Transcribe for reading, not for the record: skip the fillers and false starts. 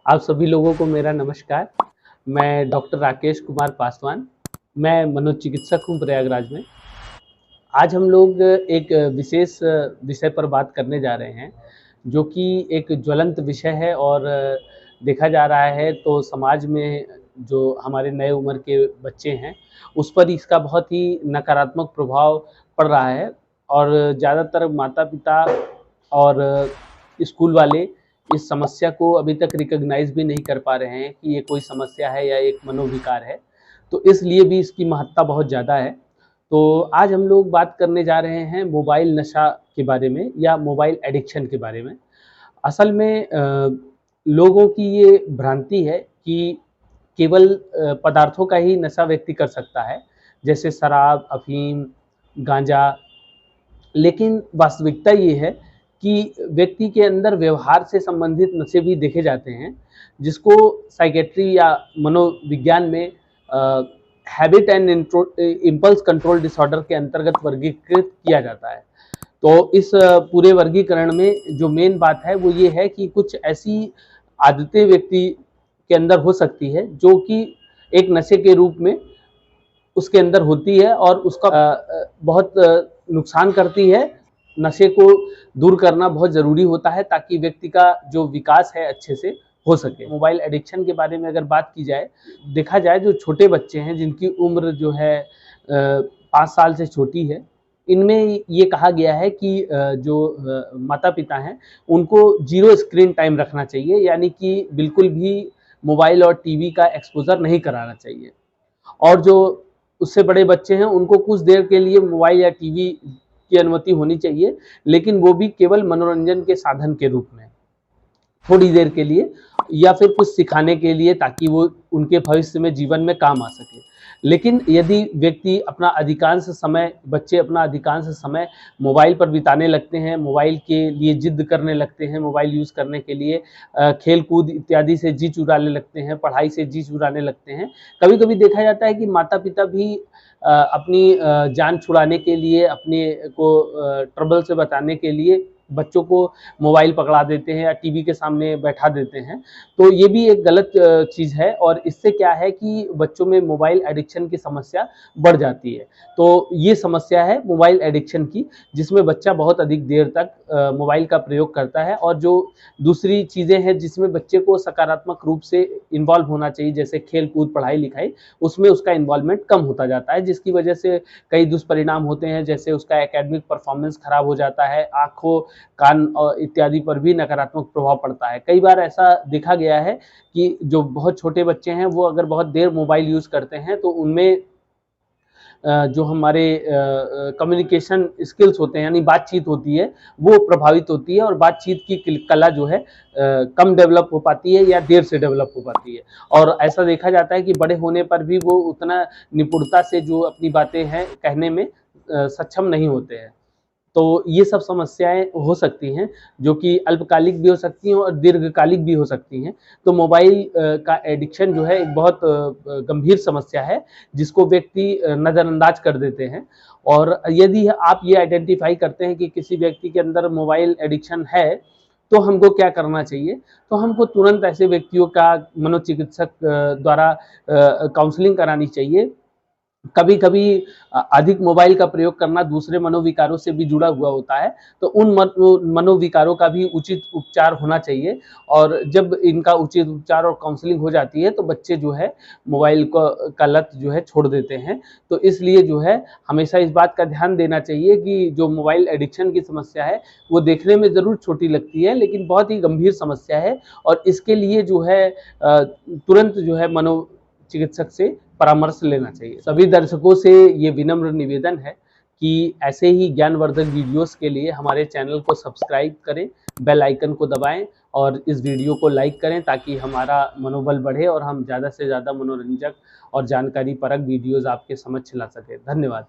आप सभी लोगों को मेरा नमस्कार। मैं डॉक्टर राकेश कुमार पासवान। मैं मनोचिकित्सक हूँ प्रयागराज में। आज हम लोग एक विशेष विषय पर बात करने जा रहे हैं, जो कि एक ज्वलंत विषय है और देखा जा रहा है तो समाज में जो हमारे नए उम्र के बच्चे हैं, उस पर इसका बहुत ही नकारात्मक प्रभाव पड़ रहा है और ज़्यादातर माता-पिता और स्कूल वाले इस समस्या को अभी तक रिकॉग्नाइज़ भी नहीं कर पा रहे हैं कि ये कोई समस्या है या एक मनोविकार है। तो इसलिए भी इसकी महत्ता बहुत ज़्यादा है। तो आज हम लोग बात करने जा रहे हैं मोबाइल नशा के बारे में या मोबाइल एडिक्शन के बारे में। असल में लोगों की ये भ्रांति है कि केवल पदार्थों का ही नशा व्यक्ति कर सकता है, जैसे शराब, अफ़ीम, गांजा। लेकिन वास्तविकता ये है कि व्यक्ति के अंदर व्यवहार से संबंधित नशे भी देखे जाते हैं, जिसको साइकेट्री या मनोविज्ञान में habit and impulse control disorder के अंतर्गत वर्गीकृत किया जाता है। तो इस पूरे वर्गीकरण में जो मेन बात है वो ये है कि कुछ ऐसी आदतें व्यक्ति के अंदर हो सकती है जो कि एक नशे के रूप में उसके अंदर होती है और उसका बहुत नुकसान करती है। नशे को दूर करना बहुत ज़रूरी होता है ताकि व्यक्ति का जो विकास है अच्छे से हो सके। मोबाइल एडिक्शन के बारे में अगर बात की जाए, देखा जाए जो छोटे बच्चे हैं जिनकी उम्र जो है 5 साल से छोटी है, इनमें ये कहा गया है कि जो माता-पिता हैं उनको ज़ीरो स्क्रीन टाइम रखना चाहिए, यानी कि बिल्कुल भी मोबाइल और टीवी का एक्सपोज़र नहीं कराना चाहिए। और जो उससे बड़े बच्चे हैं उनको कुछ देर के लिए मोबाइल या टीवी की अनुमति होनी चाहिए, लेकिन वो भी केवल मनोरंजन के साधन के रूप में, थोड़ी देर के लिए या फिर कुछ सिखाने के लिए, ताकि वो उनके भविष्य में जीवन में काम आ सके। लेकिन यदि बच्चे अपना अधिकांश समय मोबाइल पर बिताने लगते हैं, मोबाइल के लिए जिद करने लगते हैं, मोबाइल यूज़ करने के लिए खेल-कूद इत्यादि से जी चुराने लगते हैं, पढ़ाई से जी चुराने लगते हैं। कभी-कभी देखा जाता है कि माता-पिता भी अपनी जान छुड़ाने के लिए, अपने को ट्रबल से बचाने के लिए बच्चों को मोबाइल पकड़ा देते हैं या टीवी के सामने बैठा देते हैं। तो ये भी एक गलत चीज़ है और इससे क्या है कि बच्चों में मोबाइल एडिक्शन की समस्या बढ़ जाती है। तो ये समस्या है मोबाइल एडिक्शन की, जिसमें बच्चा बहुत अधिक देर तक मोबाइल का प्रयोग करता है। और जो दूसरी चीज़ें हैं जिसमें बच्चे को सकारात्मक रूप से इन्वॉल्व होना चाहिए, जैसे खेल-कूद, पढ़ाई-लिखाई, उसमें उसका इन्वॉल्वमेंट कम होता जाता है, जिसकी वजह से कई दुष्परिणाम होते हैं, जैसे उसका एकेडमिक परफॉर्मेंस खराब हो जाता है, आँखों, कान इत्यादि पर भी नकारात्मक प्रभाव पड़ता है। कई बार ऐसा देखा गया है कि जो बहुत छोटे बच्चे हैं वो अगर बहुत देर मोबाइल यूज़ करते हैं तो उनमें जो हमारे कम्युनिकेशन स्किल्स होते हैं, यानी बातचीत होती है, वो प्रभावित होती है और बातचीत की कला जो है कम डेवलप हो पाती है या देर से डेवलप हो पाती है। और ऐसा देखा जाता है कि बड़े होने पर भी वो उतना निपुणता से जो अपनी बातें हैं कहने में सक्षम नहीं होते हैं। तो ये सब समस्याएँ हो सकती हैं, जो कि अल्पकालिक भी हो सकती हैं और दीर्घकालिक भी हो सकती हैं। तो मोबाइल का एडिक्शन जो है एक बहुत गंभीर समस्या है, जिसको व्यक्ति नज़रअंदाज कर देते हैं। और यदि आप ये आइडेंटिफ़ाई करते हैं कि किसी व्यक्ति के अंदर मोबाइल एडिक्शन है, तो हमको क्या करना चाहिए? तो हमको तुरंत ऐसे व्यक्तियों का मनोचिकित्सक द्वारा काउंसलिंग करानी चाहिए। कभी-कभी अधिक मोबाइल का प्रयोग करना दूसरे मनोविकारों से भी जुड़ा हुआ होता है, तो उन मनोविकारों का भी उचित उपचार होना चाहिए। और जब इनका उचित उपचार और काउंसलिंग हो जाती है, तो बच्चे जो है मोबाइल का लत जो है छोड़ देते हैं। तो इसलिए जो है हमेशा इस बात का ध्यान देना चाहिए कि जो मोबाइल एडिक्शन की समस्या है, वो देखने में ज़रूर छोटी लगती है, लेकिन बहुत ही गंभीर समस्या है और इसके लिए जो है तुरंत जो है चिकित्सक से परामर्श लेना चाहिए। सभी दर्शकों से ये विनम्र निवेदन है कि ऐसे ही ज्ञानवर्धक वीडियोस के लिए हमारे चैनल को सब्सक्राइब करें, बेल आइकन को दबाएं और इस वीडियो को लाइक करें, ताकि हमारा मनोबल बढ़े और हम ज़्यादा से ज़्यादा मनोरंजक और जानकारी परक वीडियोस आपके समक्ष ला सकें। धन्यवाद।